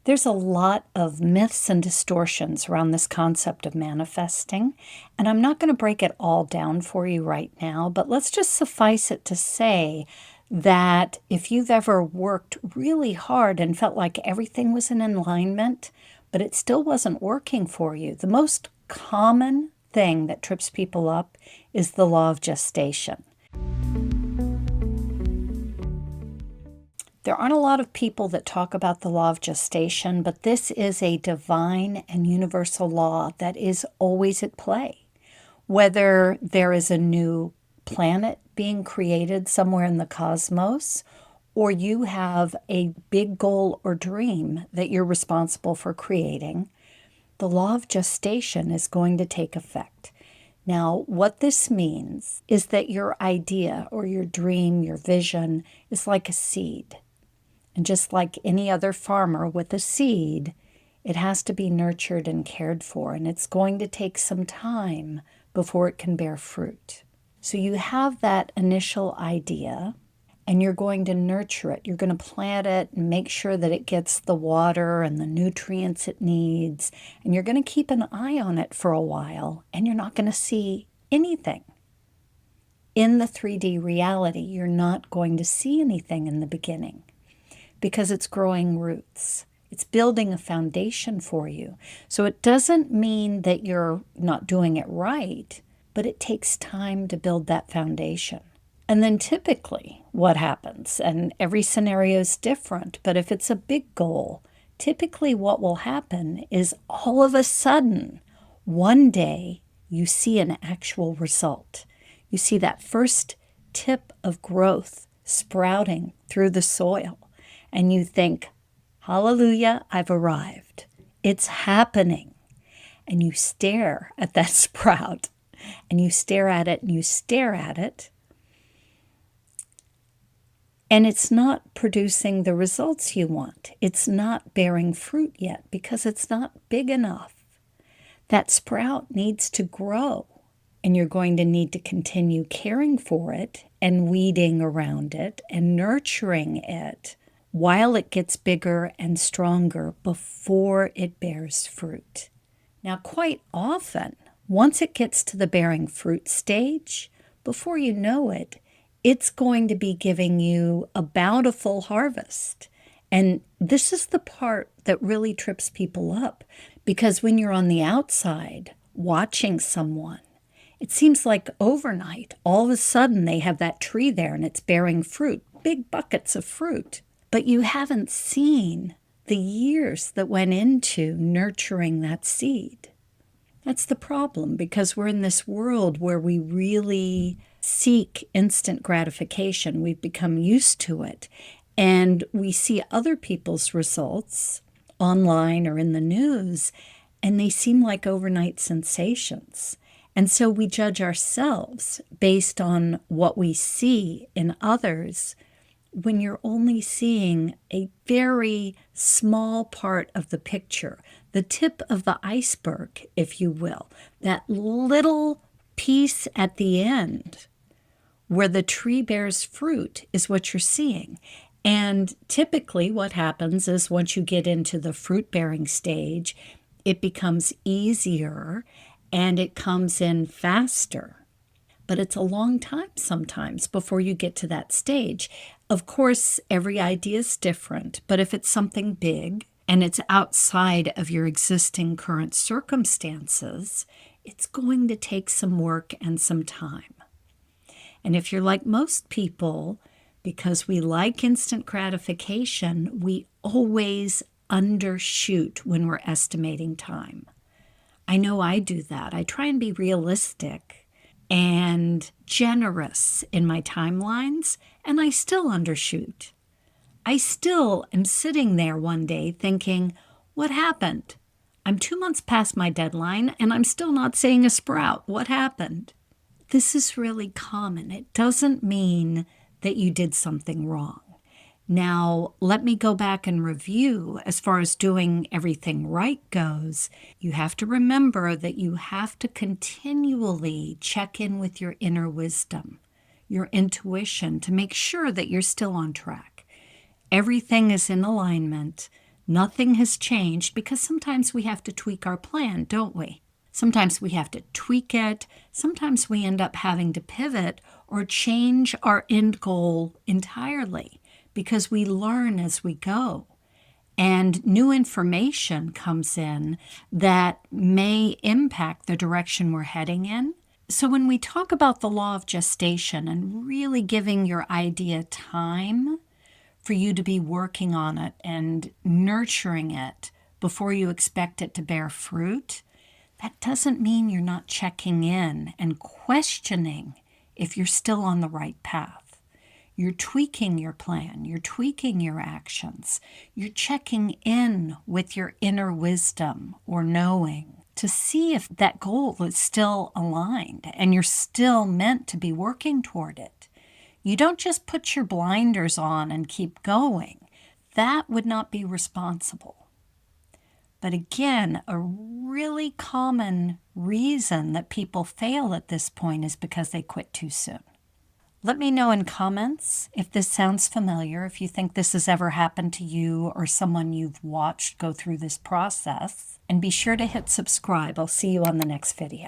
There's a lot of myths and distortions around this concept of manifesting, and I'm not going to break it all down for you right now, but let's just suffice it to say that if you've ever worked really hard and felt like everything was in alignment, but it still wasn't working for you, the most common thing that trips people up is the law of gestation. There aren't a lot of people that talk about the law of gestation, but this is a divine and universal law that is always at play. Whether there is a new planet being created somewhere in the cosmos, or you have a big goal or dream that you're responsible for creating, the law of gestation is going to take effect. Now, what this means is that your idea or your dream, your vision, is like a seed. And just like any other farmer with a seed, it has to be nurtured and cared for, and it's going to take some time before it can bear fruit. So you have that initial idea, and you're going to nurture it. You're going to plant it and make sure that it gets the water and the nutrients it needs, and you're going to keep an eye on it for a while, and you're not going to see anything. In the 3D reality, you're not going to see anything in the beginning, because it's growing roots. It's building a foundation for you. So it doesn't mean that you're not doing it right, but it takes time to build that foundation. And then typically what happens, and every scenario is different, but if it's a big goal, typically what will happen is all of a sudden, one day, you see an actual result. You see that first tip of growth sprouting through the soil. And you think, hallelujah, I've arrived. It's happening. And you stare at that sprout, and you stare at it, and you stare at it, and it's not producing the results you want. It's not bearing fruit yet because it's not big enough. That sprout needs to grow, and you're going to need to continue caring for it and weeding around it and nurturing it while it gets bigger and stronger before it bears fruit. Now, quite often, once it gets to the bearing fruit stage, before you know it, it's going to be giving you a bountiful harvest. And this is the part that really trips people up, because when you're on the outside watching someone, it seems like overnight, all of a sudden they have that tree there and it's bearing fruit, big buckets of fruit. But you haven't seen the years that went into nurturing that seed. That's the problem, because we're in this world where we really seek instant gratification. We've become used to it. And we see other people's results online or in the news, and they seem like overnight sensations. And so we judge ourselves based on what we see in others, when you're only seeing a very small part of the picture, the tip of the iceberg, if you will, that little piece at the end where the tree bears fruit is what you're seeing. And typically what happens is once you get into the fruit-bearing stage, it becomes easier and it comes in faster. But it's a long time sometimes before you get to that stage. Of course, every idea is different, but if it's something big and it's outside of your existing current circumstances, it's going to take some work and some time. And if you're like most people, because we like instant gratification, we always undershoot when we're estimating time. I know I do that. I try and be realistic and generous in my timelines, and I still undershoot. I still am sitting there one day thinking, what happened? I'm 2 months past my deadline, and I'm still not seeing a sprout. What happened? This is really common. It doesn't mean that you did something wrong. Now, let me go back and review as far as doing everything right goes. You have to remember that you have to continually check in with your inner wisdom, your intuition, to make sure that you're still on track. Everything is in alignment. Nothing has changed, because sometimes we have to tweak our plan, don't we? Sometimes we have to tweak it. Sometimes we end up having to pivot or change our end goal entirely because we learn as we go. And new information comes in that may impact the direction we're heading in. So when we talk about the law of gestation and really giving your idea time for you to be working on it and nurturing it before you expect it to bear fruit, that doesn't mean you're not checking in and questioning if you're still on the right path. You're tweaking your plan. You're tweaking your actions. You're checking in with your inner wisdom or knowing to see if that goal is still aligned and you're still meant to be working toward it. You don't just put your blinders on and keep going. That would not be responsible. But again, a really common reason that people fail at this point is because they quit too soon. Let me know in comments if this sounds familiar, if you think this has ever happened to you or someone you've watched go through this process. And be sure to hit subscribe. I'll see you on the next video.